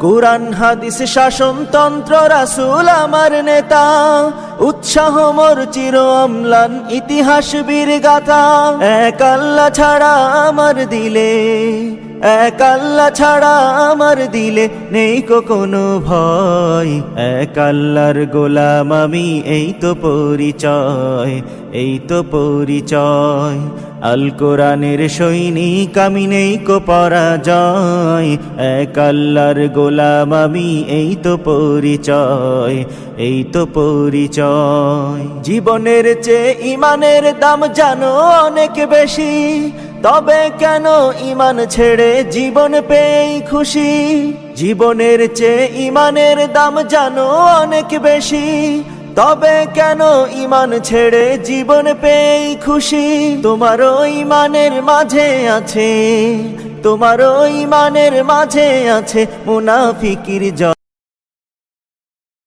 কুরআন হাদিস শাসনতন্ত্র রাসূল আমার নেতা, উৎসাহ মোর চির অম্লান ইতিহাস বীর গাথা। এক আল্লাহ ছাড়া আমার দিলে, এক আল্লাহ ছাড়া আমার দিলে নেই কোনো ভয়। এক আল্লাহর গোলাম আমি, এই তো পরিচয়, এই তো পরিচয়। আল কোরআনের সৈনিক আমি, নেই কো পরাজয়। এক আল্লাহর গোলাম আমি, এই তো পরিচয়, এই তো পরিচয়। জীবনের চেয়ে ইমানের দাম জানো অনেক বেশি, তবে কেন ইমান ছেড়ে জীবন পেয়েই খুশি। জীবনের চেয়ে ইমানের দাম জানো অনেক বেশি, তবে কেন ইমান ছেড়ে জীবন পেয়েই খুশি। তোমারও ইমানের মাঝে আছে, তোমারও ইমানের মাঝে আছে মুনাফিকির